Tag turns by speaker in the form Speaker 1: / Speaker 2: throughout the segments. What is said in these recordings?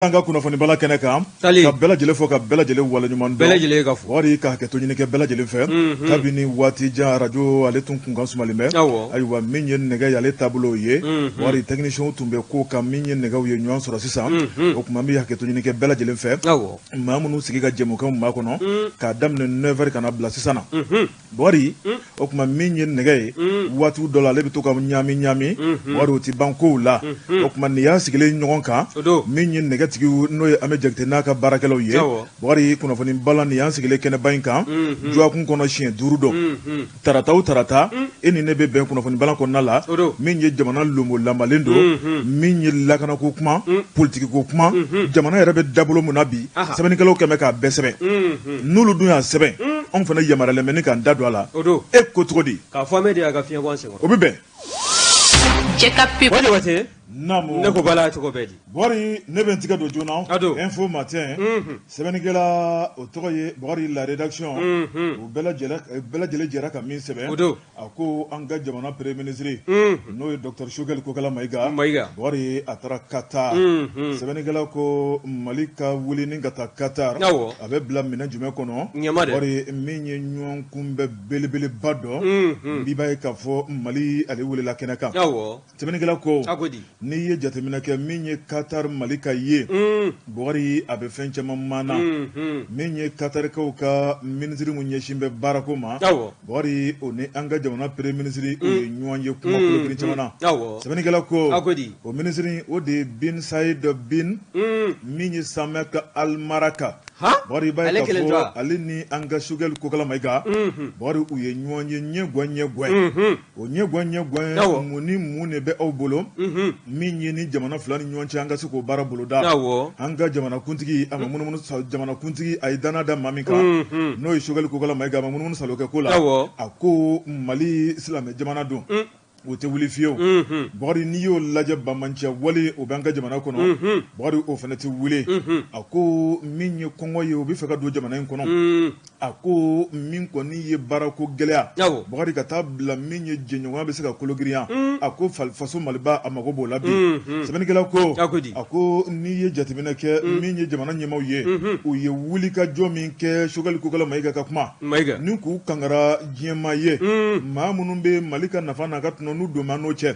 Speaker 1: An ka kunnafoni bala kɛnɛ kan ka bɛɛ lajɛlen fɔ ka bɛɛ lajɛlen waleɲuman dɔn bɛɛ lajɛlen ka fɔ wari ka hakɛto ɲini kɛ bɛɛ lajɛlen fɛ kabini waati jan radio ale tun kun kan sumalen bɛ ayiwa min ye nɛgɛ y'ale taabolo ye wari technicien tun bɛ ko kan min ye nɛgɛw ye ɲɔgɔn sɔrɔ sisan o kuma bɛ hakɛto ɲini kɛ bɛɛ lajɛlen fɛ maa minnu sigi ka jɛmukanw b'a kɔnɔ k'a daminɛ 9h kana bila sisan na wari o kuma min ye nɛgɛ ye waati dɔ la ale bɛ to ka ɲami wari o ti ban kow la o kuma nin y'a sigilen ɲɔgɔn kan min ye nɛgɛ n'o ye Ahmed Jakite n'a ka baarakɛlaw ye wari kunnafoni bala ni y'an sigilen kɛnɛba in kan Joakun kɔnɔ siɲɛ 5 don tarata o tarata e ni ne bɛ bɛn kunnafoni bala kɔnɔna la min ye jamana lomo lamalen don min ye lakanako kuma politique ko kuma jamana yɛrɛ bɛ dabolo mun na bi sɛbɛnnikɛlaw kɛmɛ k'a bɛɛ sɛbɛn n'olu dun y'a sɛbɛn anw fana yamaruyalen bɛ ni k'an da don a la e ko cogo di k'a fɔ Ahmed y'a ka fiɲɛ bɔ an senkɔrɔ o bɛ bɛn Namu ne ko bala cogo bɛɛ di Bori ne bɛ n tigɛ don joona info matin sɛbɛnnikɛla o tɔgɔ ye Bori la rédaction o bɛɛ lajɛlen jɛra ka min sɛbɛn a ko an ka jamana premier ministre n'o ye Dr Choguel Kokala Mayiga Bori a taara Qatar sɛbɛnnikɛla ko Mali ka wuli ni ka taa Qatar a bɛ bila minɛ jumɛn kɔnɔ Bori min ye ɲɔgɔn kunbɛ belebeleba dɔn n'i b'a ye k'a fɔ Mali ale welela kɛnɛ kan sɛbɛnnikɛla ko n'i ye jateminɛ kɛ min ye Qatar Mali ka ye Bori a bɛ fɛn caman maana min ye Qatarikaw ka ministre mun ɲɛsin bɛ baarako ma Bori o ni an ka jamana premier ministre o ye ɲɔgɔn ye kuma kolokiri caman na sɛbɛnnikɛla ko o ministre o de ye Bin Said Bin min ye Samek Al Maraka Bori b'a ye k'a fɔ ale ni an ka Choguel Kokala Mayiga Bori u ye ɲɔgɔn ye ɲɛgwɛn o ɲɛgwɛn mun ni mun de bɛ aw bolo min ye ni jamana fila ni ɲɔgɔn cɛ an ka se k'o baara boloda an ka jamana kuntigi a ma munumunu jamana kuntigi a ye danna da maa min kan n'o ye Choguel Kokala Mayiga a ma munumunu salo kɛ ko la a ko Mali silamɛ jamana don o tɛ wuli fiyewu Bori n'i y'o lajɛ bamancɛ wale o b'an ka jamana kɔnɔ Bori o fana tɛ wuli a ko min ye kɔngɔ ye o bɛ fɛ ka don jamana in kɔnɔ a ko min kɔni ye baarako gɛlɛya Bori ka taa bila min ye jɛɲɔgɔnya bɛ se ka kologiriya a ko faso Maliba a mago b'o la bi sɛbɛnnikɛla ko a ko n'i ye jateminɛ kɛ min ye jamana ɲɛmaw ye u ye wuli ka jɔ min kɛ Choguel Kokala Mayiga ka kuma ni k'u kangara diɲɛmaa ye maa minnu bɛ Mali ka nafa n'a ka n'u don n'o cɛ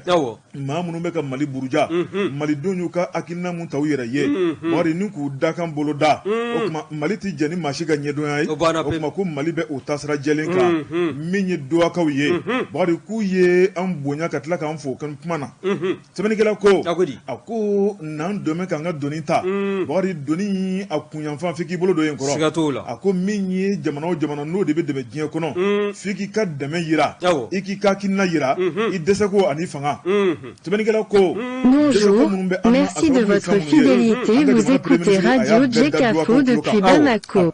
Speaker 1: maa minnu bɛ ka Mali buruja malidenw y'u ka hakilina mun ta u yɛrɛ ye Bori ni k'u dakan bolo da o kuma Mali tɛ jɛ ni maa si ka ɲɛdɔnya ye o kuma ko Mali bɛ o taasira jɛlen kan min ye duwakaw ye Bori k'u ye an bonya ka tila k'an fo kan kuma na sɛbɛnnikɛla ko a ko n'an dɔnmɛ k'an ka doni ta Bori doni a kunyanfan f'i k'i bolo don yen kɔrɔ a ko min ye jamana o jamana n'o de bɛ dɛmɛ diɲɛ kɔnɔ f'i k'i ka dɛmɛ yira i k'i ka hakilina yira
Speaker 2: Bonjour, merci de votre fidélité, vous écoutez Radio Jekafo depuis Bamako.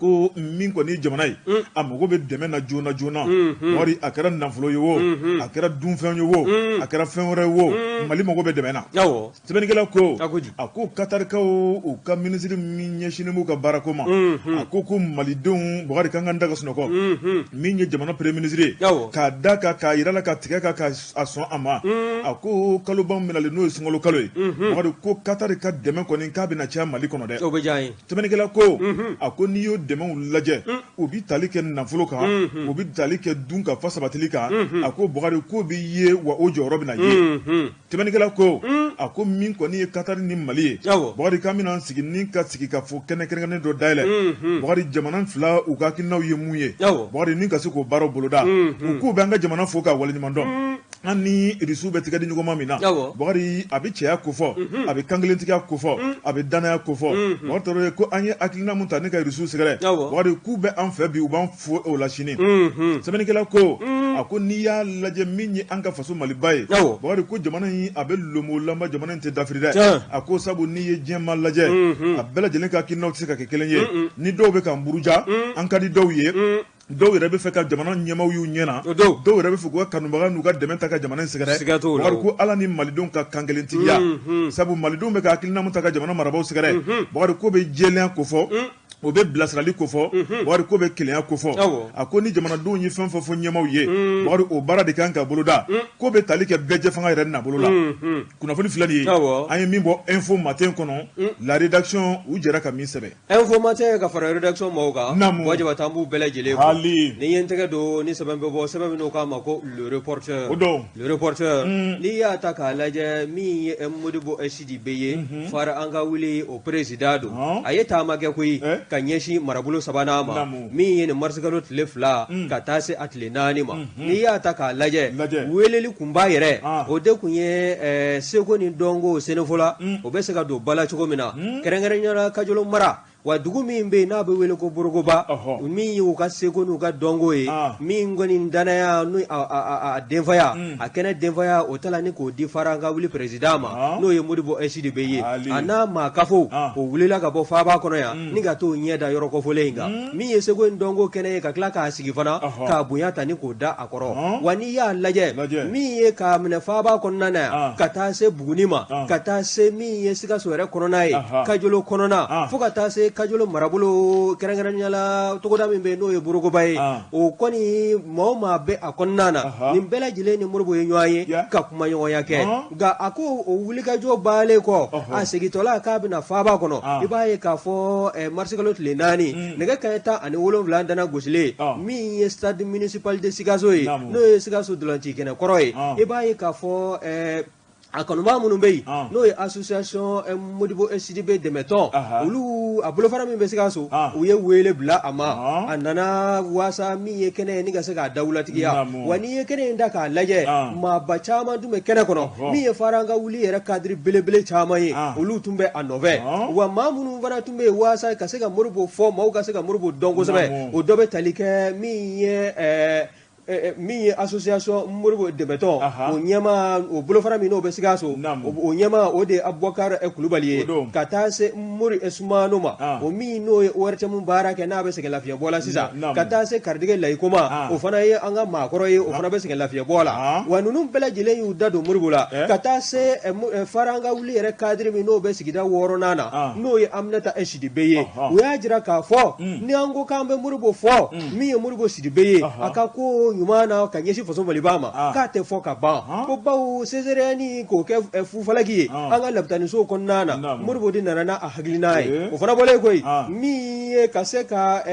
Speaker 1: ama a ko kaloban minale n'o ye sunkalo kalo ye wari ko Qatar ka dɛmɛ kɔni k'a bɛna caya Mali kɔnɔ dɛ o bɛ diya ye tɛmɛnikɛla ko a ko n'i y'o dɛmɛw lajɛ o bi tali kɛ nafolo kan o bi tali kɛ dun ka fa sabatili kan a ko Bukari ko bi ye wa o jɔyɔrɔ bɛna ye tɛmɛnikɛla ko a ko min kɔni ye Qatar ni Mali ye Bukari kan bɛna sigi ni ka sigi ka fɔ kɛnɛ kɛrɛnkɛrɛnnen dɔ dayɛlɛ Bukari jamana fila u ka hakilinaw ye mun ye Bukari ni ka se k'o baaraw boloda u k'u bɛ an ka jamana fo k'a waleɲuman dɔn an ni Irisu bɛ tigɛ di ɲɔgɔn ma min na Bukari a bɛ cɛya ko fɔ a bɛ kankelentigiya ko fɔ a bɛ danaya ko fɔ Bukari tɔrɔ ye ko an ye hakilina mun ta ne ka Irisu sɛgɛrɛ Bukari k'u bɛ an fɛ bi u b'an fo o la sini sɛbɛnnikɛla ko a ko n'i y'a lajɛ min ye an ka faso Maliba ye Bukari ko jamana in a bɛ lomo lamba jamana in tɛ dafiri dɛ a ko sabu n'i ye diɲɛ ma lajɛ a bɛɛ lajɛlen ka hakilinaw tɛ se ka kɛ kelen ye ni dɔw bɛ k'an buruja an ka di dɔw ye dɔw yɛrɛ bɛ fɛ ka jamana ɲɛmaw y'u ɲɛna dɔw yɛrɛ bɛ fɛ k'u ka kanubaga n'u ka dɛmɛ ta ka jamana in sɛgɛrɛ Bukari ko ala ni malidenw ka kankelentigiya sabu malidenw bɛ ka hakilina mun ta ka jamana marabaaw sɛgɛrɛ Bukari ko bɛ jɛlenya ko fɔ o be bilasirali ko fɔ wari ko be kelenya ko fɔ a ko ni jamanadenw ye fɛn fɛn fɔ ɲɛmaw ye wari o baara de kan ka boloda ko be tali kɛ bɛɛ fanga yɛrɛ na bolo la kunnafoni filɛ nin ye an ye min bɔ info matin kɔnɔ la rédaction u jɛra ka min sɛbɛ
Speaker 3: info matin ka fara rédaction mɔgɔw kan wajaba t'an b'u bɛɛ lajɛlen fo ni ye n tɛgɛ don ni sɛbɛn bɛ bɔ sɛbɛn minnu k'a ma ko le reporter n'i y'a ta k'a lajɛ min ye Modibo SDB ye fara an ka wuli o président don a ye taama kɛ koyi ka ɲɛsin marabolo sabanan ma min ye nin marsikalo tile 2 ka taa se a tile 4 ma n'i y'a ta k'a lajɛ weleli kun b'a yɛrɛ o de kun ye seko ni dɔnko senefɔla o bɛ se ka don bala cogo min na kɛrɛnkɛrɛnyala Kajolo mara wa dugu min bɛ n'a bɛ wele ko Borogoba min y'u ka seko n'u ka dɔnko ye min kɔni danaya n'o a denfaya a kɛnɛ denfaya o tala ni k'o di fara an ka wuli président ma n'o ye Modibo SDB ye a n'a maa kafo o wulila ka bɔ faaba kɔnɔ yan ni ka t'o ɲɛ da yɔrɔ kɔfɔlen in kan min ye seko ni dɔnko kɛnɛ ye ka tila k'a sigi fana k'a bonya ta ni k'o da a kɔrɔ wa n'i y'a lajɛ min ye k'a minɛ faaba kɔnɔna na yan ka taa se Buguni ma ka taa se min ye Sikaso yɛrɛ kɔnɔna ye Kajolo kɔnɔna fo ka taa se Kajolo marabolo kɛrɛnkɛrɛnyala togoda min bɛ n'o ye Borogoba ye o kɔni maa o maa bɛ a kɔnɔna na nin bɛɛ lajɛlen ni Modibo ye ɲɔgɔn ye ka kuma ɲɔgɔnya kɛ nka a ko o wulikajɔ baalen kɔ a segintɔla k'a bɛna faaba kɔnɔ i b'a ye k'a fɔ marsikalo tile 4 nɛgɛ kanɲɛ 17 dana gosilen min ye stade municipal de Sikaso ye n'o ye Sikaso dolanci kɛnɛ kɔrɔ ye i b'a ye k'a fɔ a kanuba minnu bɛ yen n'o ye association Modibo SDB dɛmɛtɔn olu a bolofara min bɛ Sikaso u ye wele bila a ma a nana waasa min ye kɛnɛ ye ni ka se k'a dawulatigiya wa n'i ye kɛnɛ in da k'a lajɛ maaba caman tun bɛ kɛnɛ kɔnɔ min ye fara an ka wuli yɛrɛ kadiri belebele caman ye olu tun bɛ a nɔfɛ wa maa minnu fana tun bɛ yen waasa ka se ka Modibo fɔ maaw ka se ka Modibo dɔn kosɛbɛ o dɔ bɛ tali kɛ min ye association Modibo dɛmɛtɔn o ɲɛma o bolofara min n'o bɛ Sikaso o ɲɛma o de ye Abubakar Kulubali ye ka taa se Mori Esumano ma o min n'o ye ORTM baara kɛ n'a bɛ sɛgɛn lafiɲɛbɔ la sisan ka taa se Karidige Layikoma o fana ye an ka maakɔrɔ ye o fana bɛ sɛgɛn lafiɲɛbɔ la wa ninnu bɛɛ lajɛlen y'u da don Modibo la ka taa se fara an ka wuli yɛrɛ kadiri min n'o bɛ sigida 6nan na n'o ye Aminata SDB ye u y'a jira k'a fɔ ni an ko k'an bɛ Modibo fɔ min ye Modibo SDB ye a ka ko ɲuman na ka ɲɛsin faso Maliba ma k'a tɛ fɔ ka ban ko bawo sezeriyani k'o kɛ fufalaki ye an ka labitanisow kɔnɔna na Modibo de nana n'a hakilina ye o fana bɔlen koyi min ye ka se ka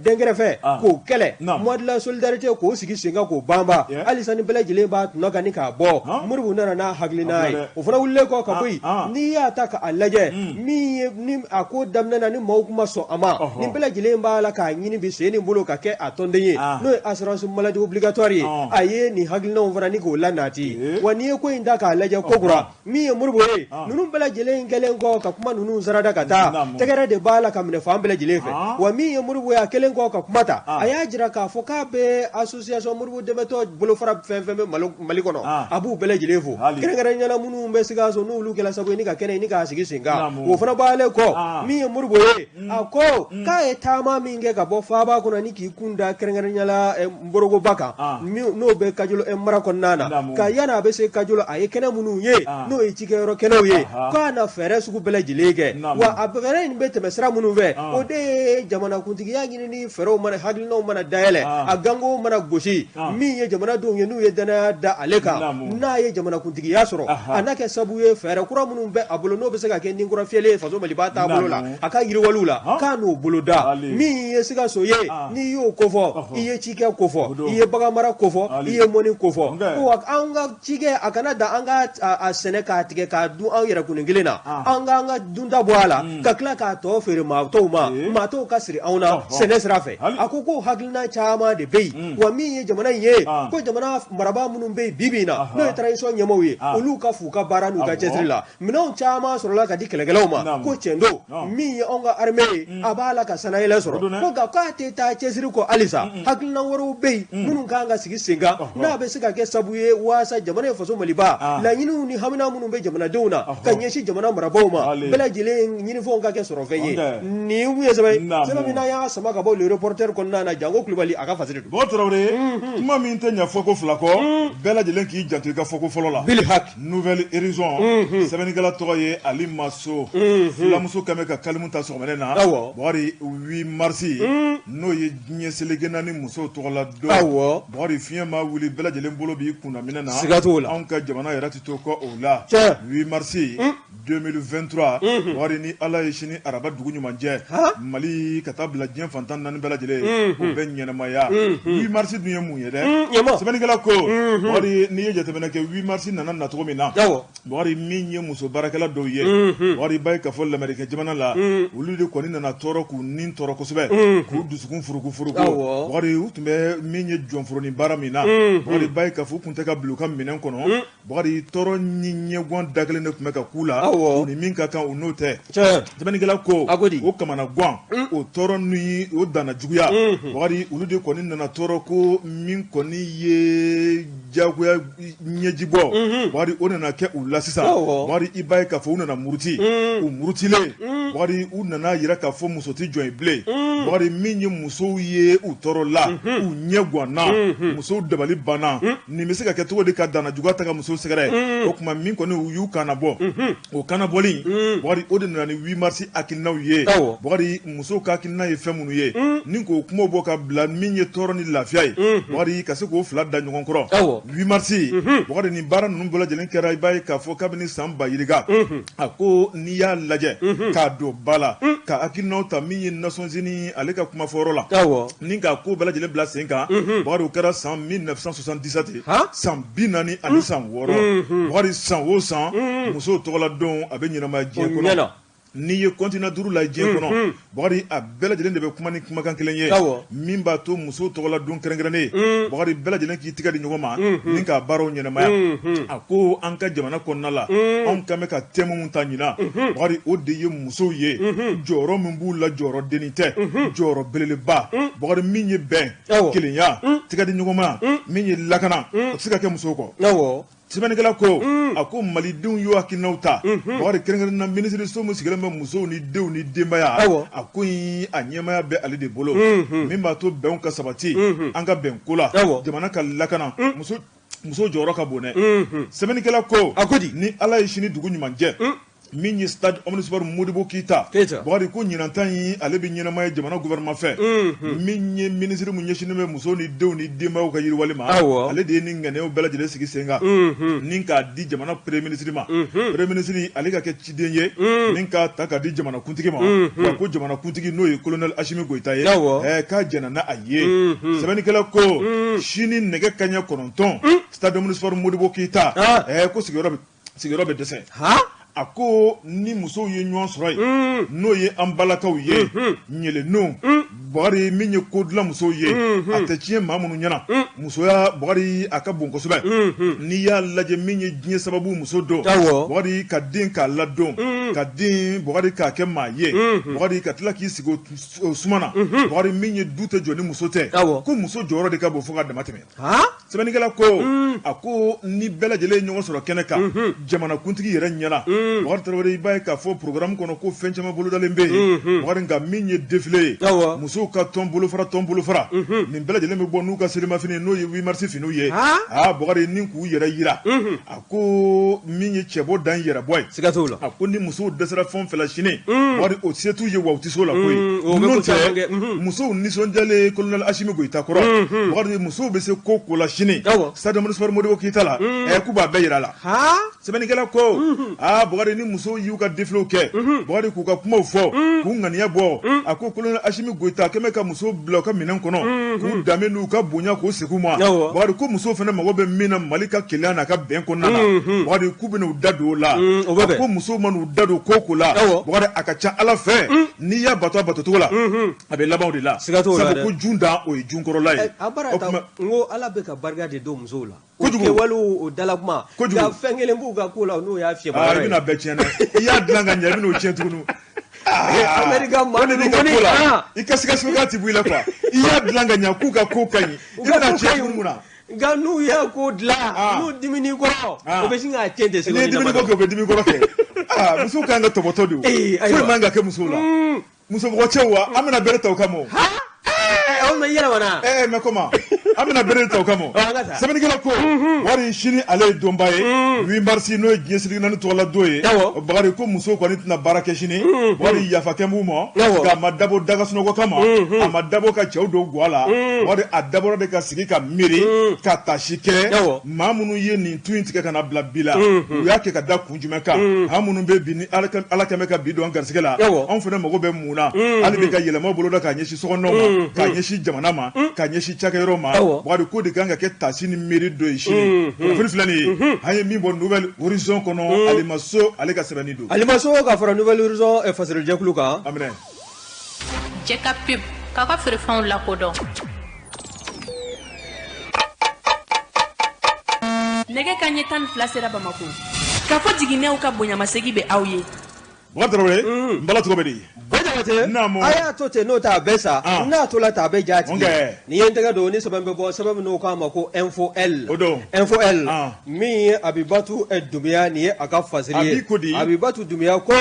Speaker 3: dɛnkɛrɛfɛ k'o kɛlɛ mois de la solidarité k'o sigi sen kan k'o banba halisa ni bɛɛ lajɛlen b'a tɔnɔ kan ni k'a bɔ Modibo nana n'a hakilina ye o fana wulilen kɔ ka bɔ yen n'i y'a ta k'a lajɛ min ye ni a ko daminɛ na ni maaw kuma sɔn a ma ni bɛɛ lajɛlen b'a la k'a ɲini bi sen ni bolo ka kɛ a tɔnden ye n'o ye assurance maladie obligatoire a ye nin hakilinaw fana ni k'o la nati wa n'i ye ko in da k'a lajɛ kokura min ye Modibo ye ninnu bɛɛ lajɛlen kɛlen kɔ ka kuma ninnu sarada ka taa tɛgɛrɛ de b'a la ka minɛ fan bɛɛ lajɛlen fɛ wa min ye Modibo ye a kɛlen kɔ ka kuma ta a y'a jira k'a fɔ k'a bɛ association Modibo dɛmɛtɔ bolofara fɛn fɛn bɛ Mali kɔnɔ a b'u bɛɛ lajɛlen fo kɛrɛnkɛrɛnyala minnu bɛ Sikaso n'olu kɛla sabu ye ni ka kɛnɛ ni k'a sigi sen kan o fana b'ale kɔ min ye Modibo ye a ko k'a ye taama min kɛ ka bɔ faaba kɔnɔ ni k'i kun da kɛrɛnkɛrɛnyala Borogoba kan n'o bɛ Kajolo mara kɔnɔna na ka yana a bɛ se Kajolo a ye kɛnɛ minnu ye n'o ye cikɛyɔrɔ kɛnɛw ye k'a na fɛɛrɛ sugu bɛɛ lajɛlen kɛ wa a fɛɛrɛ in bɛ tɛmɛ sira minnu fɛ o de ye jamanakuntigiya ɲini ni fɛɛrɛw mana hakilinaw mana dayɛlɛ a gango mana gosi min ye jamanadenw ye n'u ye danaya da ale kan n'a ye jamanakuntigiya sɔrɔ a n'a kɛ sabu ye fɛɛrɛ kura minnu bɛ a bolo n'o bɛ se ka kɛ ninkura fiyɛlen faso Maliba taabolo la a ka yiriwaliw la k'a n'o bolo da min ye Sikaso ye n'i y'o kofɔ i ye cikɛ kofɔ i ye bagan mara kofɔ i ye mɔni kofɔ ko an ka cikɛ a kana da an ka a sɛnɛ k'a tigɛ k'a dun an yɛrɛ kunin kelen na an ka dunta bɔ a la ka tila k'a tɔ feere maa tɔw ma maa tɔw ka siri anw na sɛnɛ sira fɛ a ko hakilina caman de bɛ yen wa min ye jamana in ye ko jamana marabaa minnu bɛ yen bi bi in na n'o ye transition ɲɛmaaw ye olu ka f'u ka baara n'u ka cɛsiri la minɛnw caman sɔrɔla ka di kɛlɛkɛlaw ma ko tiɲɛ don min ye anw ka armée ye a b'a la ka sanayɛlɛ sɔrɔ ko nka k'a tɛ taa cɛsiri kɔ halisa hakilina wɛrɛw bɛ yen munun kan ga sigi senga na be sika ke sabuye wasa jamana faso maliba la nyinu ni hamina munun be jamana deuna kan yeshi jamana marabawma bela jile nyini fo ga ke soro feye ni wuye sabai mina ya sama ka bo le reporter kon na jango kulibali aka fasiri
Speaker 1: bo trawre kuma min tanya foko flako bela jile ki jantu ka foko folo la
Speaker 3: bil hak
Speaker 1: nouvelle horizon sebenigala toye ali maso flamuso kameka kalmunta so menena bori 8 marsi no ye nyeselegena ni muso tola do bori fiema wuli bela jele mbolo bi kuna minena on ka jamana yarati to ko ola 8 marsi 2023 bori ni ala yishini araba dugu nyumanje mali katabla jen fantan nan bela jele ko ben nyena maya 8 marsi duye mu yede sebenigala ko bori ni ye jete benake 8 marsi nanan na to mina bori minye muso barakala do ye bori bay ka fol amerika jamana la wuli de ko ni na toro ku nin toro ko sebe ku dusukun furuku bori utumbe minye jonfuro ni baramina bori bay ka fu kunta ka bluka minen kono bori toro nyinye gon dagle ne kuma ka kula ni min ka kan unote jamani gela ko o kamana gwan o toro ni o dana juguya bori ulu de ko ni na toro ko min ko ni ye jaguya nyejibo bori o na ke ula sisa bori ibay ka fu na muruti o murutile bori u nana yira ka fu musoti join ble bori minye muso ye u toro la u nyegwana muso dabali bana ni mi se ka keto de ka dana juga ta ka muso segere o kuma min ko ni u yu kana bo o kana boli bori o de na ni 8 marsi akinaw ye bori muso ka akina ye femunu ye ni ko kuma bo ka bla minye toro ni lafia ye bori ka se ko fla da nyon koro 8 marsi bori ni bara nunu bola jelen kera ibai ka fo kabini samba yiriga ako ni ya laje ka do bala ka akinaw ta minye Nations Unies ale ka kuma foro la ninga ko bela jele bla senka bori kera 1977 san binani ani san woro bori san wo san muso tola don abe nyina ma je kono ni ye kontina duru la je kono bori a bela jele de be kuma ni kuma kan kelen ye min ba to muso tola don kerengrene bori bela jele ki tiga di nyoma ninga baro nyina ma ako anka jamana konna la on kame ka temu munta nyina bori o de ye muso ye joro mun bu la joro denite joro belele ba bori min ye ben kelen ya tiga di nyoma min ye lakana o tiga ke muso ko Sibenigala ko ako malidenw yo akinauta bori kerengen na ministre so musigala muso ni dew ni dembaya ako a nyemaya be ale de bolo mimba to ben ka sabati anga ben kula jamana ka lakana muso joro ka bone Sibenigala ko akodi ni ala yishini dugu nyumanje minye stade omnisport Modibo Keita bori ko nyinantan yi ale bi nyinama jamana gouvernement fait minye ministre mu nyeshine me muso ni dew ni demba ka yiri walima ale de ni ngane o bela jele sigi senga ninka di jamana premier ministre ma premier ministre ale ka ke cidenye ninka ta ka di jamana kuntigi ma ko jamana kuntigi no ye colonel Ashimi Goita ye ka jana na aye sebani kala ko shini nege kanya kononton stade omnisport Modibo Keita ko sigiro be dese ako ni muso ye nyuan soroy no ye ambalakaw ye nyele no bari minye kodla muso ye atechie mamunu nyana muso ya bari aka bonko sobe ni ya laje minye jinye sababu muso do bari ka din ka ladon ka din bari ka kema ye bari ka tla ki sigo sumana bari minye dute joni muso te ko muso joro de ka bo fuga de mateme sebani gala ko ako ni bela jele nyongo soro keneka jamana kuntigi yere nyana bari tawari bay ka fo programme kono ko fenchama bolu dalembe bari nga minye défilé muso ka tombolo fara ni bela jele me bonu ka sirima fini no ye 8 mars fini ye bari nin ku yere yira ako minye chebo dan yera boy
Speaker 3: sigatola
Speaker 1: ako ni muso desera fon fela chine bari o setu ye wauti sola koy muso ni sonjale colonel Ashimi Goita koro bari muso be se ko la chine stade municipal Modibo Keita la ku ba be yira la sebeni gela ko bari ni muso yu ka défilé ke bari ku ka kuma fo ku ngania bo ako colonel Ashimi Goita keme ka muso bloka minen kono ku damenu ka bonya ko sekuma bari ko muso fene mago be mina malika kelana ka ben konna bari ku benu dado la ko muso manu dado koko la bari akacha ala fe ni ya bato to la abe labaw de la sabu ko junda o junkoro la
Speaker 3: abarata ngo ala be ka barga de do muso la ke walu dalagma ya fengele mbuga kula no ya fie ba
Speaker 1: bina be chene ya dlanga nya bino chetunu
Speaker 3: America man
Speaker 1: ni ka kula ikasiga suga tibuila kwa ya dlanga nya kuka kokani ibena che muna
Speaker 3: ganu ya ko dla nu dimini ko o be singa tende se
Speaker 1: ni dimini ko be dimini ko ke musu kan ga toboto du so manga ke musula musu ko chewa amina bere taw kamo
Speaker 3: on ma yera wana
Speaker 1: me koma amina bere taw kamo sabani gela ko wari shini ale dombaye 8 mars no jesri nanu to la doye bagari ko muso ko nitna barake shini wari yafa kembu mo ga madabo daga suno ko kama amadabo ka chewdo gwala wari adabo de ka sigi ka miri ka tashike mamunu ye ni twinti kana bla bila yake ka da kunjume ka hamunu be bini ala kame ka bidon garsigela on fene mago be muna ali be ka yelema bolo da ka nyeshi sokono ma ka nyeshi jamana ma ka nyeshi chakero ma wari ko de ganga ke tasini miri do ishini fulani haye mi bon nouvelle horizon kono alimaso ale ka sebani do
Speaker 3: alimaso ka fara nouvelle horizon e fasir jakulu ka
Speaker 1: amene
Speaker 4: jeka pip ka ka fere fon la kodo nege kanye tan flasera bamako ka fo jiginew ka bonya masegi be awye
Speaker 1: Wadrawe, mbala tukobedi.
Speaker 3: Aya tote no ta besa na to la ta be jati ni yentega do ni sabambe bo sababu no ka mako info L mi abibatu edumia ni aka fasiri abibatu dumia ko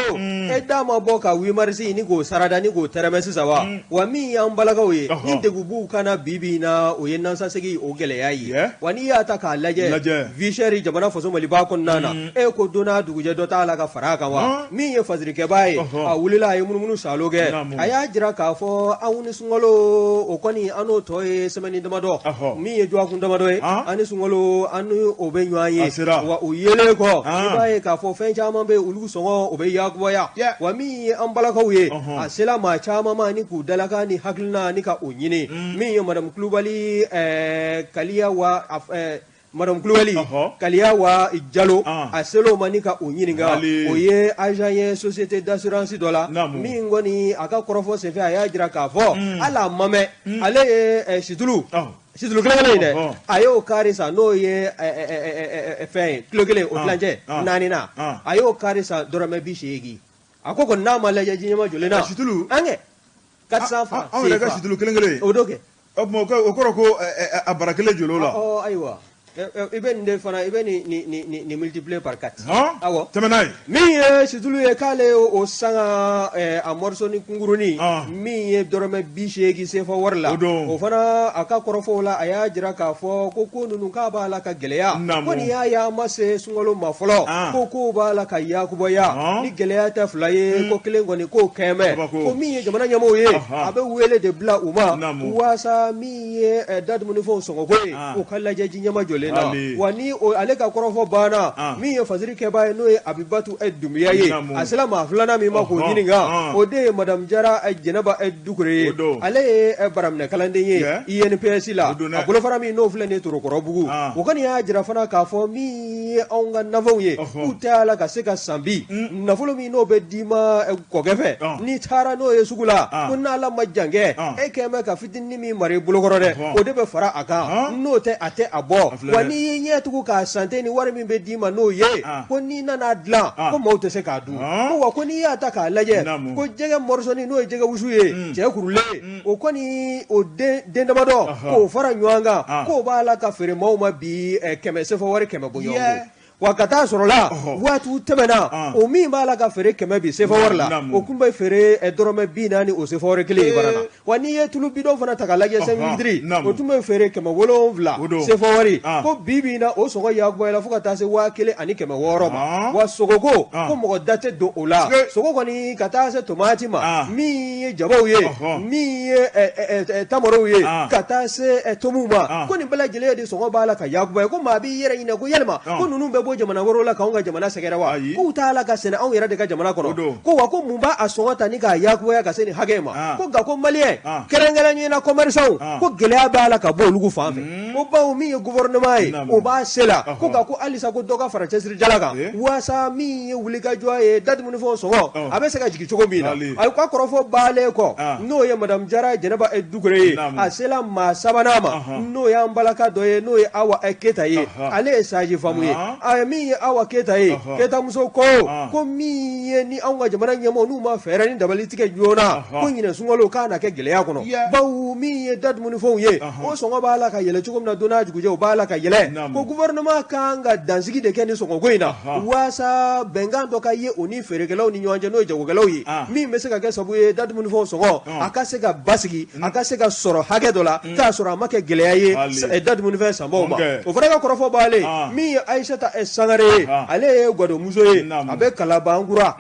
Speaker 3: edama boka wi marisi ni go sarada ni go teremesi sawa wa mi ya mbalaga we ni degubu kana bibi na oyenna sasegi ogele yayi wani ya ta ka laje visheri jamana foso mali ba kon nana e ko dona duguje do ta la ka faraka wa mi ye fasiri ke baye a wulila ye mununu saloge aya jira ka fo awuni sungolo okoni ano toy semeni damado mi ye jwa kun damado ani sungolo anu obenwaye wa uyele ko baye ka fo fen chama be ulu songo obe yakwa ya wa mi ambala ko ye asela ma chama ma ni ku dalaka ni haklina ni ka onyine mi ye madam klubali kaliya wa Madame Cloueli, Kaliawa, Jalo, Aselo Manika Unininga, Oye, Ajaye, Société d'assurance dollar, Mingoni, Aka Korofo, se fait à Yadraka, à la Mame, allez, Situlu. Situlu Clé, Ayo Carissa, no ye, fin, Clogele, Otlanje, Nanina, Ayo Carissa, Dorame Bichegi. Akoko Nama Lajima Julena, Situlu, Ange, 400 francs.
Speaker 1: Ah, le gars, Situlu Clé,
Speaker 3: Odoke.
Speaker 1: Okoroko, a Barakele Julola.
Speaker 3: Oh, Aywa. Even de fana even ni multiplier par 4
Speaker 1: awo temenai
Speaker 3: mi situlu e kale o sanga a morso ni kunguruni mi e dorome bishegi se fo warla o fana aka korofo la aya jira ka fo ko ko nunu ka ba la ka geleya ko ni ya mase sungolo mafolo ko ba la ka ya ku boya ni geleya ta flaye ko klengo ni ko keme ko mi e jamana nyamo ye abe wele de bla uma wasa mi e dad mun fo songo ko o kala jaji nyama wani aleka korofo bana mi ye faziri ke baye no abibatu edumiya ye aslama fulana mi ma ko gininga ode madam jara jenaba edukure ale baramne kalande ye INPS la abulo fara mi no fulane toro korobugu o kan ya jira fana ka fo mi onga navo ye utala ka seka sambi na fulo mi no be dima ko gefe ni tara no ye sugula kunna la majange e kema ka fitinni mi mare bulo korode ode be fara aka no te ate abo wani nyetuku ka sante ni wari min be dima no ye ko ni nana dlan ko mawte se ka du ko wa ko ni ya ta ka laje ko jege morsoni no jege wusuye je kurule o ko ni o de ndamado ko fara nywanga ko bala ka fere mawma bi keme se fo wari keme boyongo wakata sorola watu temena o mi bala ka fere keme bi se fo warla o kumba fere dorome bi nani o se fo wari kile barana wani ye tulu bido fana ta ka laje se midri o tumbe fere keme wolo vla se fo wari ko bibi na o sogo ya gbo ela fuka ta se wa kile ani keme woro ma wa sogogo ko mo date do ola sogogo ni kata se tomati ma mi jabo ye mi tamoro ye kata se tomuma ko ni bala jele de sogo bala ka ya gbo ko ma bi yere ina ko yelma ko nunu be jamana woro la kaunga jamana segera wa ko taala ka sene on yera de ka jamana kono ko wa ko mumba asonga ni ka yakwa ya ka sene hagema ko ga ko malien kerengela ni na commerçant ko gelea bala ka bo lugu fanfe ko ba o mi gouvernement o ba sela ko ga ko alisa ko doga fara chesri jalaga wasa mi wulika joye dad mun fo songo abe sega jigi chogo mi na ay ko korofo bale ko no ye madam jara jenaba edugure asela ma sabanama no ya mbalaka doye no ye awa eketa ye ale saji famu ye ye min ye Awa Keta ye Keta muso ko min ye ni anw ka jamana ɲɛmɔgɔ n'u ma fɛɛrɛ ni dabali tigɛ joona ko ɲinɛ sunkalo k'a na kɛ gɛlɛya kɔnɔ bawo min ye dadumunifɛnw ye o sɔngɔ b'a la ka yɛlɛ cogo min na don n'a dugujɛ o b'a la ka yɛlɛ ko gouvernement kan ka dansigi de kɛ ni sɔngɔko in na waasa bɛnkan dɔ ka ye o ni feerekɛlaw ni ɲɔgɔn cɛ n'o ye jagokɛlaw ye min bɛ se ka kɛ sabu ye dadumunifɛnw sɔngɔ a ka se ka basigi a ka se ka sɔrɔ hakɛ dɔ la k'a sɔrɔ a ma kɛ gɛlɛya ye dadumunifɛn sanbaw ma o fana ka kɔrɔfɔ b'ale min ye Aïssata Sangare ye ale ye gwadomuso ye a bɛ Kalabankura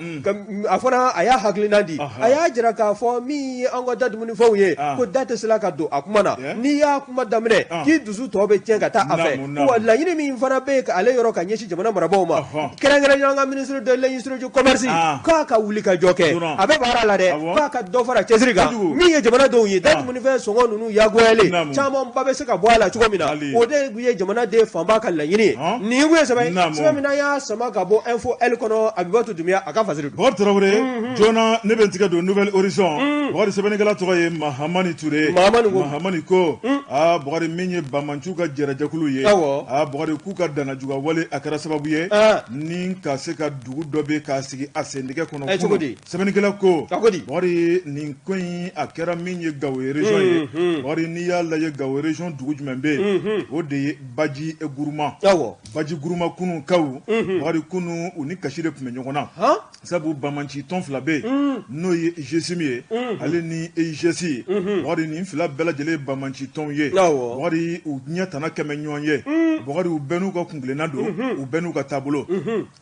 Speaker 3: a fana a y'a hakilina di a y'a jira k'a fɔ min ye an ka dadumunifɛnw ye ko da tɛ se la ka don a kuma na n'i y'a kuma daminɛ k'i dusu tɔ bɛ tiɲɛ ka taa a fɛ wa laɲini min fana bɛ ale yɔrɔ ka ɲɛsin jamana marabaaw ma kɛrɛnkɛrɛnnenya an ka ministre de l'industrie du commerce k'a ka wuli ka jɔ kɛ a bɛ baara la dɛ k'a ka dɔ fara cɛsiri kan min ye jamana denw ye dadumunifɛn sɔngɔ ninnu yagoyalen caman ba bɛ se ka bɔ a la cogo min na o de ye jamana den fanba ka laɲini ye nin kun ye sɛbɛn min y'a sama ka bɔ info L kɔnɔ Abibatu Dunbiya a ka fasiri don
Speaker 1: Bakari Tarawele joona ne bɛ tigɛ don Nouvelle Horizon Bakari sɛbɛnnikɛla tɔgɔ ye Mahamani Ture Mahamani ko Bakari min ye Bamantu ka jɛrɛjɛkulu ye Bakari k'u ka danajuga wale a kɛra sababu ye ni ka se ka dugu dɔ bɛ k'a sigi a sendikɛ kɔnɔ sɛbɛnnikɛla ko Bakari nin ko in a kɛra min ye Gawo région ye Bakari n'i y'a lajɛ Gawo région dugu jumɛn bɛ yen o de ye Baji Guruma Baji Guruma kunu kaw Bakari kunu u ni kasi de tun bɛ ɲɔgɔn na sabu Bamanci tɔn fila bɛ yen n'o ye IGSIM ye ale ni EIGS ye Bakari nin fila bɛɛ lajɛlen ye Bamanci tɔnw ye Bakari u ɲɛ tana kɛmɛ ɲɔgɔn ye Bakari u bɛɛ n'u ka kunkilenna don u bɛɛ n'u ka taabolo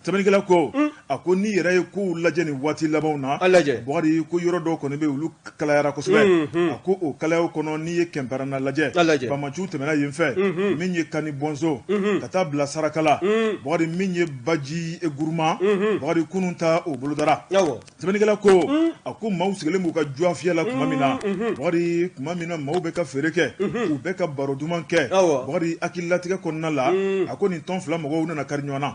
Speaker 1: sɛbɛnnikɛla ko a ko n'i yɛrɛ ye kow lajɛ nin waati labanw na Bakari ko yɔrɔ dɔw kɔni bɛ yen olu kalayara kosɛbɛ a ko o kalayaw kɔnɔ n'i ye Kɛnpɛrɛnna lajɛ Bamanciw tɛmɛna yen fɛ min ye Kani Bɔnzo ka taa bila Sarakala Bakari min ye Baji Guruma Bakari kunun ta o bolodara sɛbɛnnikɛla ko a ko maaw sigilen b'u ka juwa fiyɛ la tuma min na Bakari tuma min na maaw bɛ ka feere kɛ u bɛ ka baro duman kɛ Bakari hakililatigɛ kɔnɔna la a ko nin tɔn fila mɔgɔw nana kari ɲɔgɔn na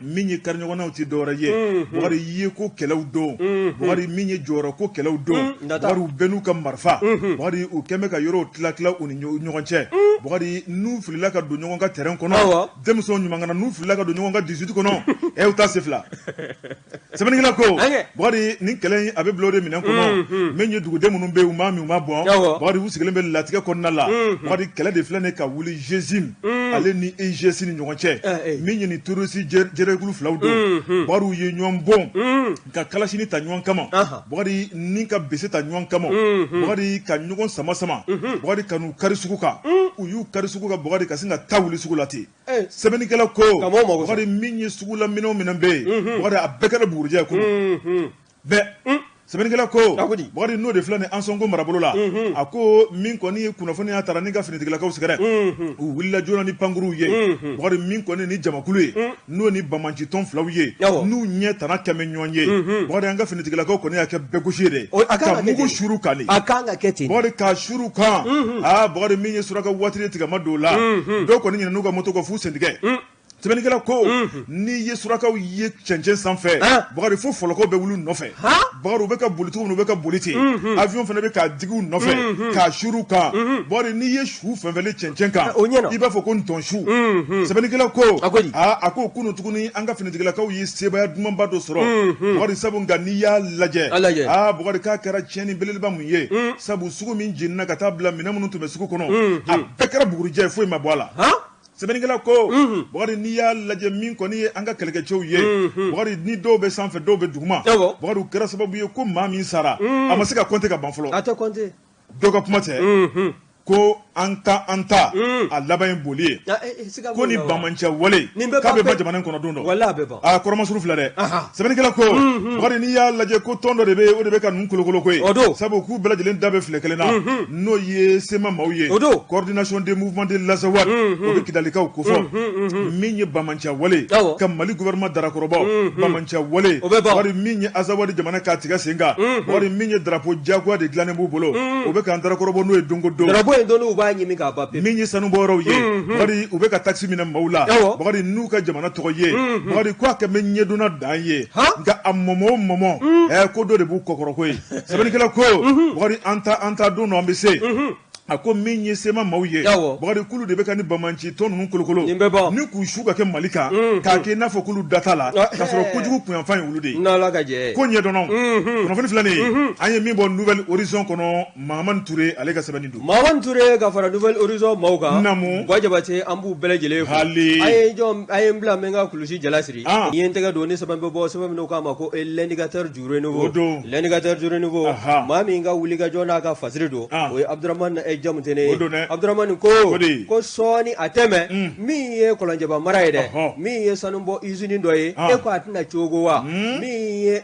Speaker 1: min ye kari ɲɔgɔnnaw tɛ dɔwɛrɛ ye Bakari ye ko kɛlɛw don Bakari min ye jɔyɔrɔ ko kɛlɛw don Bakari u bɛɛ n'u ka marifa Bakari u kɛn bɛ ka yɔrɔw tila u ni ɲɔgɔn cɛ Bakari n'u filila ka don ɲɔgɔn ka terrain kɔnɔ denmisɛnw ɲuman kana n'u filila ka don ɲɔgɔn ka 18 kɔnɔ u ta se fila sɛbɛnnikɛla ko Bakari nin kɛlɛ in a bɛ bila o de minɛn kɔnɔ min ye duguden minnu bɛ yen u ma min u ma bɔn Bakari u sigilen bɛ latigɛ kɔnɔna la Bakari kɛlɛ de filɛ nin ka wuli GSIM ale ni EIGS ni ɲɔgɔn cɛ min ye nin terroriste jɛrɛkulu filaw don Bakari u ye ɲɔgɔn bɔn ka kalasini ta ɲɔgɔn kama Bakari ni ka bese ta ɲɔgɔn kama Bakari ka ɲɔgɔn sama Bakari ka n'u kari sugu kan u y'u kari sugu kan Bakari ka sin ka taa wuli sugu la ten sɛbɛnnikɛla ko Bakari min ye sugu la minɛn bɛ yen Bakari a bɛɛ kɛra bugurijɛ kɔnɔ bɛɛ sɛbɛnnikɛla ko Bakari n'o de filɛ nin an sɔnko marabolo la a ko min kɔni ye kunnafoniya taara ni ka finitigilakaw sɛgɛrɛ u wulila joona ni pankuruw ye Bakari min kɔni ni jamakulu ye n'o ni Bamanci tɔn filaw ye n'u ɲɛ tana kɛmɛ ɲɔgɔn ye Bakari an ka finitigilakaw kɔni y'a kɛ bɛɛ gosi ye dɛ ka mugu suru kan de Bakari k'a suru kan Bakari min ye suraka waati de tigɛma don la dɔw kɔni ɲinɛ n'u ka moto kɔ f'u sentigɛ sɛbɛnnikɛla ko n'i ye surakaw ye cɛncɛn sanfɛ Bakari fo fɔlɔkɔw bɛ wuli nɔfɛ Bakari u bɛ ka boli cogo min u bɛ ka boli ten avion fana bɛ k'a digi u nɔfɛ k'a suru kan Bakari n'i ye su fɛnfɛnlen cɛncɛn kan i b'a fɔ ko ntɔn su sɛbɛnnikɛla ko a ko kunun tuguni an ka finitigilakaw ye sebaya dumanba dɔ sɔrɔ Bakari sabu nka n'i y'a lajɛ Bakari k'a kɛra tiɲɛni belebeleba mun ye sabu sugu min jenina ka taa bila minɛn minnu tun bɛ sugu kɔnɔ a bɛɛ kɛra bugurijɛ ye foyi ma bɔ a la sɛbɛnnikɛla ko Bakari n'i y'a lajɛ min kɔni ye an ka kɛlɛkɛcɛw ye Bakari ni dɔw bɛ sanfɛ dɔw bɛ duguma Bakari kɛra sababu ye ko maa min sara a ma se ka compter ka ban fɔlɔ dɔw ka kuma tɛ ko an ta a laban ye boli ye ko ni Bamanci wale k'a bɛ ba jamana kɔnɔ don dɔ a kɔrɔmasuru filɛ dɛ sɛbɛnnikɛla ko Bakari n'i y'a lajɛ ko tɔn dɔ de bɛ yen o de bɛ ka ninnu kolokolo ko ye sabu k'u bɛɛ lajɛlen da bɛ filɛ kelen na n'o ye SEMA maaw ye coordination des mouvements de l'Azawad o bɛ Kidalikaw ko fɔ min ye Bamanci wale ka Mali gouvernement darakɔrɔbaw Bamanci wale Bakari min ye Azawad jamana k'a tigɛ sen kan Bakari min ye drapeau diyagoya de dilannen b'u bolo o bɛ k'an darakɔrɔbɔ n'o ye dongo don min ye sanubɔyɔrɔw ye Bakari u bɛ ka taxe minɛ maaw la Bakari n'u ka jamana tɔgɔ ye Bakari ko a kɛ bɛ ɲɛdonna dan ye nka a mɔmɔ ko dɔ de b'u kɔkɔrɔ ko ye sɛbɛnnikɛla ko Bakari an ta don dɔ an bɛ se a ko min ye sema maaw ye bakari kulu de bɛ ka ni bamanci tɔn ninnu kolokolo ni k'u su ka kɛ Mali kan k'a kɛ i n'a fɔ kulu data la k'a sɔrɔ kojugu kunyanfan ye olu de ye ko ɲɛdɔnnaw kunnafoni filɛ nin ye an ye min bɔ Nouvelle Horizon kɔnɔ Mahamani Ture ale ka sɛbɛnni don
Speaker 3: Mahamani Ture ka fara Nouvelle Horizon maaw kan Buwa Jabate an b'u bɛɛ lajɛlen fo a ye n bila n ka kulusi jalasiri n ye n tɛgɛ don ni sɛbɛn bɛ bɔ sɛbɛn min k'a ma ko l'indicateur du renouveau l'indicateur du renouveau maa min ka wulikajɔ n'a ka fasiri don o ye Abdurahmane Jamutene Abdurahmane ko sɔɔni a tɛmɛ min ye Kɔlɔnjɛba mara ye dɛ min ye sanubɔ usine dɔ ye e ko a tɛna cogo wa min ye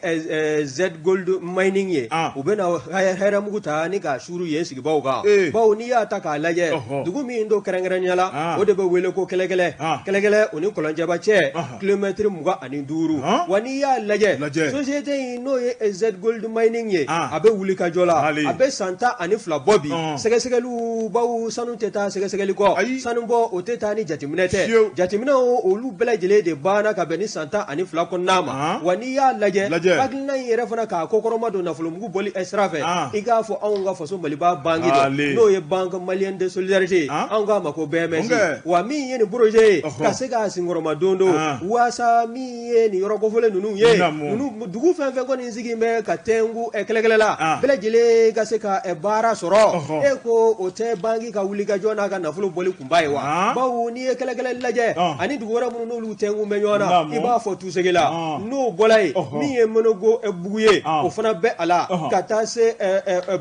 Speaker 3: Z Gold Mining ye u bɛna hɛrɛmugu ta ni k'a suru yen sigibaw kan bawo n'i y'a ta k'a lajɛ dugu min do kɛrɛnkɛrɛnya la o de bɛ wele ko kɛlɛkɛlɛ o ni Kɔlɔnjɛba cɛ kilomɛtiri 25 wa n'i y'a lajɛ société in n'o ye Z Gold Mining ye a bɛ wulikajɔ la a bɛ san 12 bɔ bi sɛgɛsɛgɛliw bawo sanu tɛ taa sɛgɛsɛgɛli kɔ sanu bɔ o tɛ taa ni jateminɛ tɛ jateminɛw olu bɛɛ lajɛlen de banna ka bɛn ni san 12 kɔnɔna ma wa n'i y'a lajɛ hakilina in yɛrɛ fana k'a kɔkɔrɔma don nafolomugu bɔli sira fɛ i k'a fɔ anw ka faso Maliba banque dɔ n'o ye Banque Malienne de Solidarité anw k'a ma ko BMS wa min ye nin projet ye ka se k'a senkɔrɔma don do waasa min ye nin yɔrɔ kofɔlen ninnu ye ninnu dugu fɛn fɛn kɔni sigi bɛ ka tɛngu kɛlɛkɛlɛ la bɛɛ lajɛlen ka se ka baara sɔrɔ e ko o tɛ banque ka wulikajɔ n'a ka nafolo bɔli kunba ye wa bawo n'i ye kɛlɛkɛlɛ lajɛ ani dugu wɛrɛ minnu n'olu tɛngu bɛ ɲɔgɔn na i b'a fɔ tusege la n'o bɔla ye min ye Monogo bugu ye o fana bɛ a la ka taa se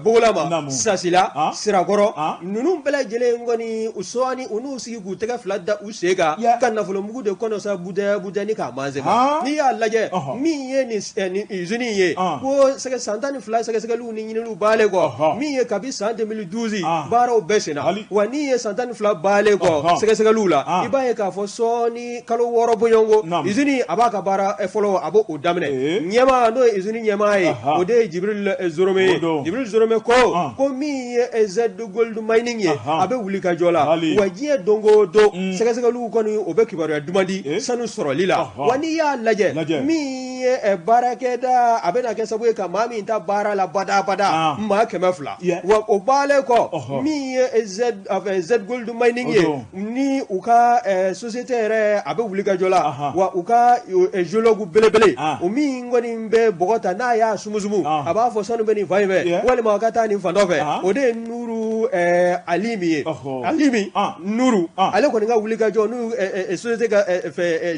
Speaker 3: Bogola ma Sasila Sirakɔrɔ ninnu bɛɛ lajɛlen kɔni u sɔɔni u n'u sigi k'u tɛgɛ fila da u sen kan ka nafolomugu de kɔnɔ sa budɛni k'a manzema n'i y'a lajɛ min ye nin usine ye ko san 12 sɛgɛsɛgɛliw ni ɲininiw baalen kɔ min ye kabi san 2012 baaraw bɛɛ senna wa n'i ye san 12 baalen kɔ sɛgɛsɛgɛliw la i b'a ye k'a fɔ sɔɔni kalo 6 bɔɲɔnko usine a b'a ka baara fɔlɔ a b'o daminɛ ɲɛmaa n'o ye usine ɲɛmaa ye o de ye Jibril Zorome ye Jibril Zorome ko min ye Z Gold Mining ye a bɛ wuli ka jɔ la wa diɲɛ don o don sɛgɛsɛgɛliw kɔni o bɛ kibaruya duman di sanu sɔrɔli la wa n'i y'a lajɛ min ye baarakɛda a bɛna kɛ sababu ye ka maa min ta baara la badabada maa 200 wa o baalen kɔ min ye Z Gold Mining ye ni u ka société yɛrɛ a bɛ wuli ka jɔ la wa u ka géologue belebele o min kɔni bɛ bɔgɔ ta n'a y'a sumusumu a b'a fɔ sanu bɛ nin fan in fɛ walima a ka taa nin fan dɔ fɛ o de ye Nuru Alimi ye Alimi Nuru ale kɔni ka wuli ka jɔ n'u société ka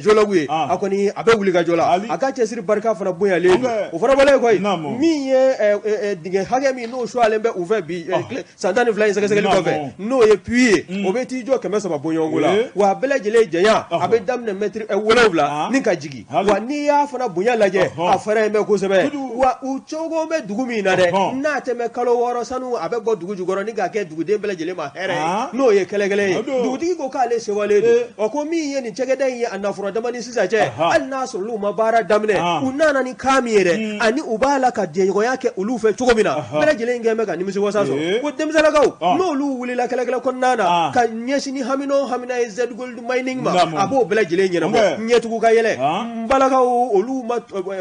Speaker 3: géologue ye a kɔni a bɛ wuli ka jɔ la a ka cɛsiri barika fana bonyalen o fana bɔlen koyi min ye dingɛ hakɛ min n'o sualen bɛ u fɛ bi san 12 in sɛgɛsɛgɛli kɔfɛ n'o ye puits ye o bɛ t'i jɔ 300 bɔɲɔnko la wa a bɛɛ lajɛlen janya a bɛ daminɛ mètre 7 ni ka jigin wa n'i y'a fana bonya lajɛ a fɛrɛ bɛ kosɛbɛ wa u cogo bɛ dugu min na dɛ n'a tɛmɛ kalo 6 sanu a bɛ bɔ dugu jukɔrɔ ni ka kɛ duguden bɛɛ lajɛlen ma hɛrɛ ye n'o ye kɛlɛkɛlɛ ye dugutigi ko k'ale sewalen don ko min ye nin cɛkɛda in ye a nafolo dama ni sisan cɛ hali n'a sɔrɔ olu ma baara daminɛ u nana ni kan min ye dɛ ani u b'a la ka jɛɲɔgɔnya kɛ olu fɛ cogo min na bɛɛ lajɛlen kɛn bɛ ka nimisiwasa sɔrɔ ko denmisɛnninlakaw n'olu wulila kɛlɛkɛlɛ kɔnɔna na ka ɲɛsin ni hamina ye Z Gold Mining ma a b'o bɛɛ lajɛlen ɲɛnabɔ ɲɛtugu ka yɛlɛ n balakaw olu ma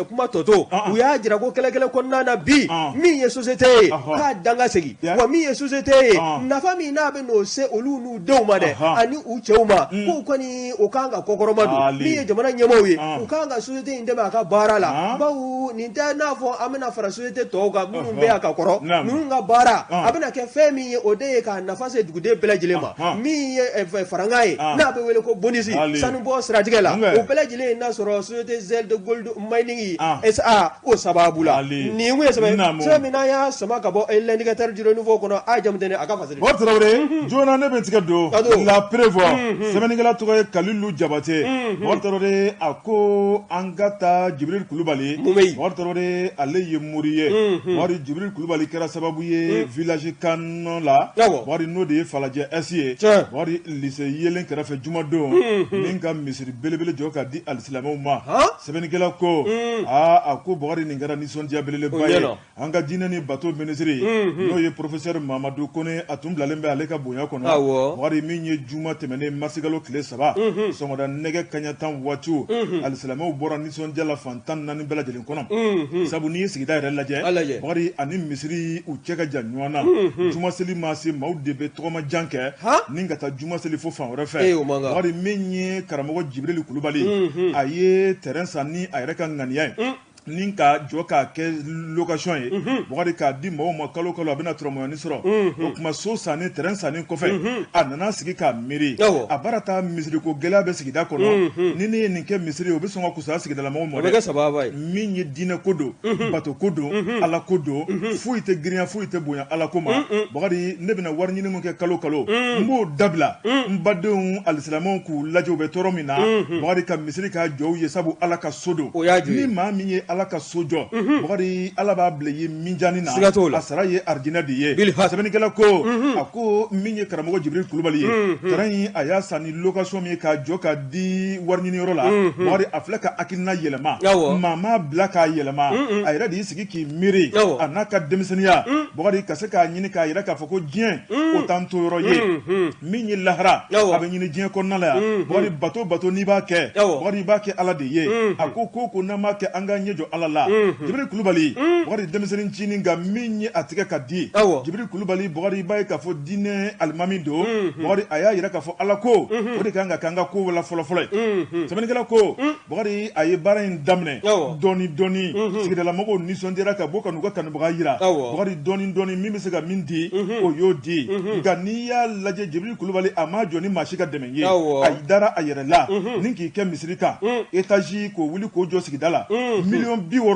Speaker 3: kuma tɔto u y'a jira ko kɛlɛkɛlɛ kɔnɔna na bi min ye société ye k'a danga segin wa min ye société ye nafa min n'a bɛ n'o se olu n'u denw ma dɛ ani u cɛw ma k'u kɔni o kan ka kɔkɔrɔma don min ye jamana ɲɛmaaw ye u kan ka société in dɛmɛ a ka baara la bawo nin tɛ n'a fɔ an bɛna fara société tɔw kan minnu bɛ yan ka kɔrɔ ninnu ka baara a bɛna kɛ fɛn min ye o de ye k'a nafa se duguden bɛɛ lajɛlen ma min ye faranga ye n'a bɛ wele ko bonisi sanubɔ siratigɛ la o bɛɛ lajɛlen n'a sɔrɔ société Z Gold Mining SA o sababu la nin kun ye sɛbɛn min n'an y'a sama ka bɔ l'indicateur du renouveau kɔnɔ a Jamutene a ka fasali
Speaker 1: o Tarawele joona ne bɛ tigɛ don la prévoir sɛbɛnnikɛla tɔgɔ ye Kalilu Jabate o Tarawele a ko an ka taa Jibril Kulubali o Tarawele ale ye mori ye wari Jibril Kulubali kɛra sababu ye village kan la wari n'o de ye Falajɛ S ye wari lycée yelen kɛrɛfɛ jumadon min ka misiri belebele jɔ ka di alisilamɛw ma sɛbɛnnikɛla ko a ko Bakari nin kɛra nisɔndiya belebeleba ye an ka diinɛ ni bato ministre n'o ye professeur Mamadou Kon tuguni a tun bilalen bɛ ale ka bonya kɔnɔ Bakari min ye juma tɛmɛnen marsikalo tile 3 sɔgɔmada nɛgɛ kaɲa 10 waatiw alisilamɛw bɔra nisɔndiya la fan 14 bɛɛ lajɛlen kɔnɔ sabu n'i ye sigida yɛrɛ lajɛ Bakari ani Misiri u cɛ ka jan ɲɔgɔn na juma seli ma se maaw de bɛ tɔgɔmajan kɛ ni ka taa juma seli fo fan wɛrɛ fɛ Bakari min ye karamɔgɔ Jibirili Kulubali a ye terrain san ni a yɛrɛ ka ŋaniya ye ni ka jɔ k'a kɛ location ye Bakari k'a di mɔgɔw ma kalo kalo a bɛna tɔrɔmɔɲɔni sɔrɔ o tuma so sanni terrain sanni kɔfɛ a nana sigi k'a miiri a baara taa misiriko gɛlɛya bɛ sigida kɔnɔ ni ne ye nin kɛ misiri ye o bɛ sɔn ka kusaya sigidala mɔgɔw ma dɛ min ye diinɛ ko don bato ko don ala ko don foyi tɛ girinya foyi tɛ bonya ala ko ma Bakari ne bɛna wari ɲini min kɛ kalo kalo n b'o dabila n badenw alisilamɛw k'u lajɛ u bɛ tɔɔrɔ min na Bakari ka misiri k'a jɔ u ye sabu ala ka so don ni maa min ye ala ka so jɔ Bakari ala b'a bila ye minjani na a sara ye arijinɛ de ye sɛbɛnnikɛla ko a ko min ye karamɔgɔ Jibirili Kulubali ye terrain in a y'a san ni location min ye k'a jɔ k'a di wari ɲini yɔrɔ la Bakari a filɛ ka hakilina yɛlɛma maa m'a bila k'a yɛlɛma a yɛrɛ de y'i sigi k'i miiri a n'a ka denmisɛnniya Bakari ka se k'a ɲini k'a yɛrɛ k'a fɔ ko diɲɛ o t'an to yɔrɔ ye min ye lahara a bɛ ɲini diɲɛ kɔnɔna la yan Bakari bato n'i b'a kɛ Bakari i b'a kɛ ala de ye a ko n'an b'a kɛ an ka ɲɛ jɔ ala la Jibirili Kulubali Bakari denmisɛnnin ncinin nka min ye a tigɛ ka di Jibirili Kulubali Bakari i b'a ye k'a fɔ diinɛ alimami don Bakari a y'a yira k'a fɔ ala ko o de kan ka kɛ an ka ko la fɔlɔfɔlɔ ye sɛbɛnnikɛla ko Bakari a ye baara in daminɛ dɔɔni sigidala mɔgɔw nisɔndiyara ka bɔ ka n'u ka kanubaga yira Bakari dɔɔni min bɛ se ka min di o y'o di nka n'i y'a lajɛ Jibirili Kulubali a ma jɔ ni maa si ka dɛmɛ ye a dara a yɛrɛ la ni k'i kɛ misiri kan étage k'o wuli k'o jɔ sigida la $65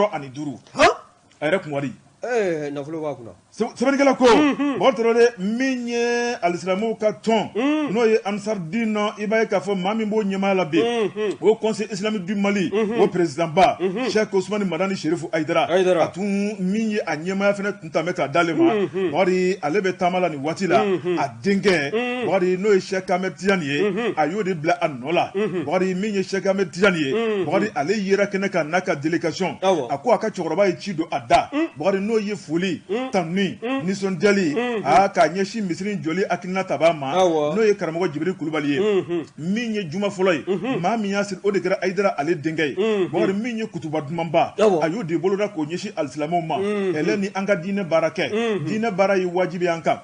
Speaker 1: a yɛrɛ kun wari
Speaker 3: nafolo b'a kunna
Speaker 1: sɛbɛnnikɛla ko Bakari Traoré min ye alisilamɛw ka tɔn n'o ye Ansardine i b'a ye k'a fɔ maa min b'o ɲɛmaaya la bi o conseil islamique du Mali o président ba Cheikh Ousmane Madani Cherifu Aïdara a tun min ye a ɲɛmaaya fɛnɛ tun tɛmɛ k'a d'ale ma Bakari ale bɛ taama la nin waati la a denkɛ Bakari n'o ye Cheikh Ahmed Tidiane ye a y'o de bila a nɔ la Bakari min ye Cheikh Ahmed Tidiane ye Bakari ale yera kɛnɛ kan n'a ka délégation a ko a ka cɛkɔrɔba ye ci don a da Bakari n'o ye foli tanuni nisɔndiyali k'a ɲɛsin misiri jɔli hakilina tabaa ma n'o ye karamɔgɔ Jibirili Kulubali ye min ye juma fɔlɔ ye maa min y'a siri o de kɛra Aïdara ale denkɛ ye Bakari min ye kutuba dumanba a y'o de boloda k'o ɲɛsin alisilamɛw ma ɛlɛ ni an ka diinɛ baara kɛ diinɛ baara ye wajibi an kan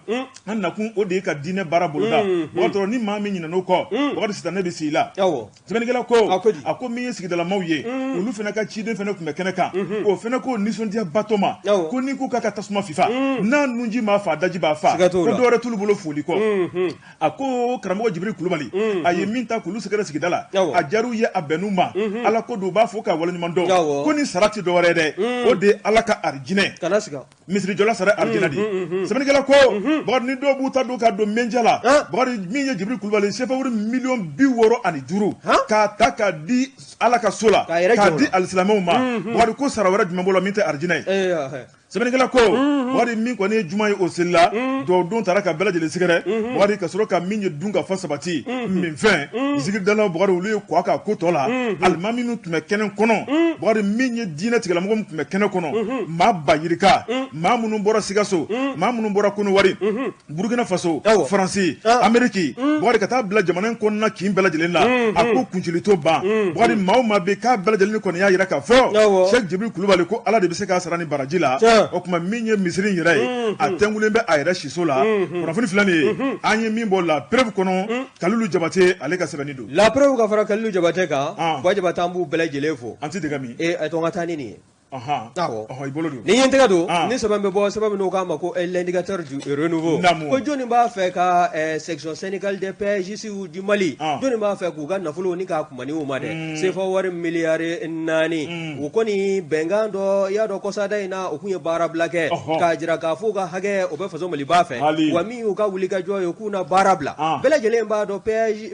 Speaker 1: an nakun o de ye ka diinɛ baara boloda Bakari ni maa min ɲinɛn'o kɔ Bakari sitanɛ bɛ s'i la sɛbɛnnikɛla ko a ko min ye sigidalamaw ye olu fɛnɛ ka ciden fɛnɛ tun bɛ kɛnɛ kan o fɛnɛ ko nisɔndiya bato ma ko ni ko k'a ka tasuma fifa n'a nunji m'a fa daji b'a fa ko dɔwɛrɛ t'olu bolo foli kɔ a ko karamɔgɔ Jibirili Kulubali a ye min ta k'olu sɛgɛrɛ sigida la a jar'u ye a bɛnn'u ma ala ko don u b'a fɔ k'a waleɲuman dɔn ko ni sara tɛ dɔwɛrɛ dɛ o de ye ala ka arijinɛ misirijɔla sara arijinɛ de ye sɛbɛnnikɛla ko Bakari ni dɔw b'u ta don ka don mɛnjɛ la Bakari min ye Jibirili Kulubali sɛfɛwuri $65 k'a ta k'a di ala ka so la k'a di alisilamɛw ma Bakari ko sara wɛrɛ jumɛn b'o la min tɛ arijinɛ ye sɛbɛnnikɛla ko Bakari min kɔni ye juma ye o seli la dɔw don taara ka bɛɛ lajɛlen sɛgɛrɛ Bakari ka sɔrɔ ka min ye dun ka fa sabati minfɛn zikiridalaw Bakari olu ye kɔ a ka ko tɔ la alimami minnu tun bɛ kɛnɛ kɔnɔ Bakari min ye diinɛ tigilamɔgɔ min tun bɛ kɛnɛ kɔnɔ maa ba yirika maa minnu bɔra Sikaso maa minnu bɔra Konowari Burukina Faso Faransi Ameriki Bakari ka taa bila jamana in kɔnɔna kin bɛɛ lajɛlen la a ko kuncili to ban Bakari maa o maa bɛ k'a bɛɛ lajɛlen kɔni y'a yira k'a fɔ Cheikh Jibirili Kulubali ko ala de bɛ se k'a sara ni baraji la o tuma min ye misiri yɛrɛ ye a tɛngulen bɛ a yɛrɛ siso la kunnafoni filɛ nin ye an ye min bɔ la preuve kɔnɔ Kalilu Jabate ale ka sɛbɛnni don
Speaker 3: la preuve ka fara Kalilu Jabate kan Ba Jabate an b'u bɛɛ lajɛlen fo
Speaker 1: an tɛ dɛgɛ min
Speaker 3: a to an ka taa ni nin ye
Speaker 1: i bolo don
Speaker 3: ni ye n tɛgɛ don ni sɛbɛn bɛ bɔ sɛbɛn minnu k'a ma ko l'indicateur du renouveau ko jɔnni b'a fɛ ka section syndicale des péagistes du Mali jɔnni b'a fɛ k'u ka nafolo ni k'a kumani u ma dɛ CFA wari miliyari 4 o kɔni bɛnkan dɔ i y'a dɔn kɔsada in na o kun ye baara bila kɛ k'a jira k'a fɔ u ka hakɛ o bɛ faso Maliba fɛ wa min y'u ka wulikajɔ ye k'u na baara bila bɛɛ lajɛlen b'a dɔn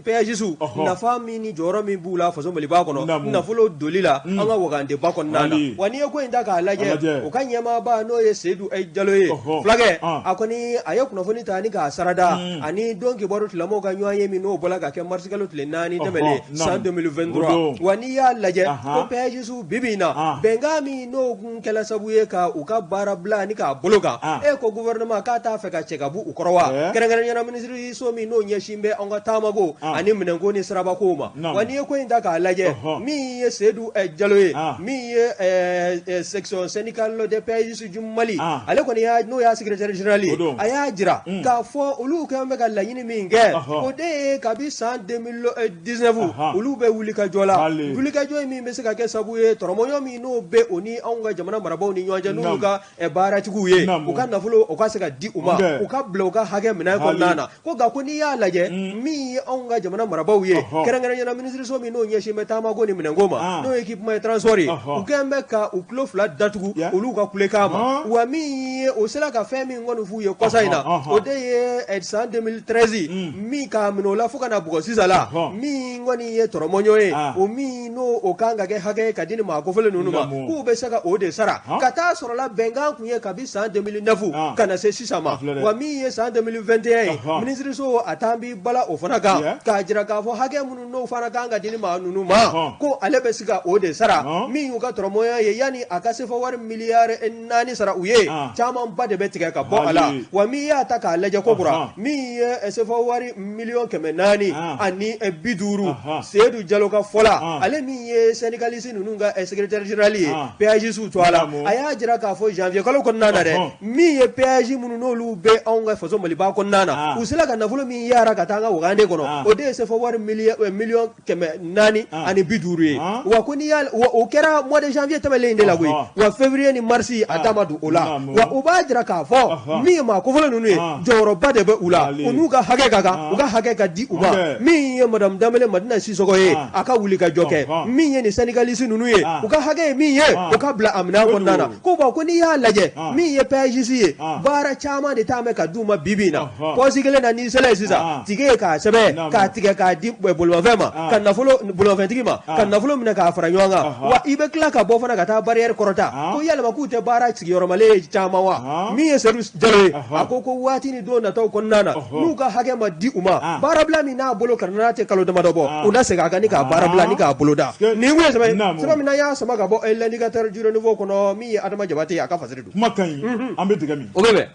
Speaker 3: péagistes nafa min ni jɔyɔrɔ min b'u la faso Maliba kɔnɔ nafolo doli la an ka wagandeba kɔnɔna na wa n'i ye ko inda ka lajɛ o ka ɲɛma ba n'o ye Seydou Jalo ye fulakɛ a kɔni a ye kunnafoni ta ni ka sarada ani don kibaru tilamo ka ɲɔgɔn ye min n'o bɔla ka kɛ mars kalo tile 4 tɛmɛlen san 2023 wa n'i y'a lajɛ ko PAJ bibi na bɛnkan min n'o kun kɛla sabu ye ka u ka baara bila ni k'a bolo kan ko gouvernement k'a t'a fɛ ka cɛ ka bu u kɔrɔ wa kɛrɛnkɛrɛnyana ministre so min n'o ɲɛsin bɛ an ka taamako ani minɛnko ni sirabako ma wa n'i ye ko in ta k'a lajɛ min ye Seydou Jalo ye min ye section syndicale de PAJ Mali ale kɔni n'o y'a secrétaire général ye a y'a jira k'a fɔ olu kɛn bɛ ka laɲini min kɛ o de ye kabi san 2019 olu bɛ wuli ka jɔ la wuli ka jɔ min bɛ se ka kɛ sabu ye tɔrɔmɔɲɔ min n'o bɛ o ni anw ka jamana marabaw ni ɲɔgɔn cɛ n'u ka baaratigiw ye u ka nafolo o ka se ka di u ma u ka bila u ka hakɛ minɛ kɔnɔna na ko nka ko n'i y'a lajɛ min ye anw ka jamana marabaw ye kɛrɛnkɛrɛnyana ministre so min n'o ɲɛsin bɛ taamako ni minɛnko ma n'o ye équipement et transport ye u kɛn bɛ ka u tulo 2 datugu olu ka kulekan ma wa min ye o sera ka fɛn min kɔni f'u ye kɔsa in na o de ye san 2013 min k'a minɛ o la fo ka na bugɔ sisan la min kɔni ye tɔrɔmɔɲɔ ye o min n'o o kan ka kɛ hakɛ ka di ni maa kofɔlen ninnu ma k'u bɛ se ka o de sara ka taa sɔrɔla bɛnkan kun ye kabi san 2009 ka na se sisan ma wa min ye san 2021 ye ministre so a t'an bi bala o fana kan k'a jira k'a fɔ hakɛ minnu n'o fana kan ka di ni maa ninnu ma ko ale bɛ se ka o de sara min y'u ka tɔrɔmɔɲɔ ye yani a ka se fɔ wari miliyari 4 sara u ye caman ba de bɛ tigɛ ka bɔ a la wa min y'a ta k'a lajɛ kokura min ye se fɔ wari miliyɔn 400 ani 50 Seydou Jalo ka fɔla ale min ye syndicaliste ninnu ka secrétaire général ye PAJ su to a la a y'a jira k'a fɔ janvier kalo kɔnɔna na dɛ min ye PAJ minnu n'olu bɛ anw ka faso Maliba kɔnɔna na u sera ka nafolo min yara ka taa an ka wagande kɔnɔ o de ye se fɔ wari miliyɔn 400 ani 50 ye wa ko n'i y'a o kɛra mois de janvier tɛmɛlen de la koyi wa février ni mars a da ma don o la wa u b'a jira k'a fɔ min ye maa kofɔlen ninnu ye jɔyɔrɔba de bɛ u la u n'u ka hakɛ ka kan u ka hakɛ ka di u ma min ye madame Danbele Madina Sisoko ye a ka wuli ka jɔ kɛ min ye ni syndicaliste ninnu ye u ka hakɛ ye min ye u ka bila a minɛn kɔnɔna na ko bon ko n'i y'a lajɛ min ye PAJ ye baara caman de t'a mɛn ka d'u ma bibi in na poste kelen na n'i sera yen sisan tige ye k'a sɛbɛn k'a tigɛ k'a di bolimafɛn ma ka nafolo bolimafɛntigi ma ka nafolo minɛ k'a fara ɲɔgɔn kan wa i bɛ tila ka bɔ fana ka taa barrière kɔrɔta ko yalima k'u tɛ baara sigiyɔrɔmalen caman wa min ye Seydou Jalo ye a ko waati ni don nataw kɔnɔna na n'u ka hakɛ ma di u ma baara bila min n'a bolo kari n'a tɛ kalo damadɔ bɔ u na segin a kan ni k'a baara bila ni k'a bolo da nin kun ye sɛbɛn min na y'a sama ka bɔ l'indicateur du renouveau kɔnɔ min ye Adama Jabate ye a ka fasiri don
Speaker 1: kuma ka ɲi an bɛ tigɛ min
Speaker 3: o bɛ bɛn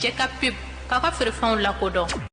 Speaker 5: Jɛka pub k'a ka feerefɛnw lakodɔn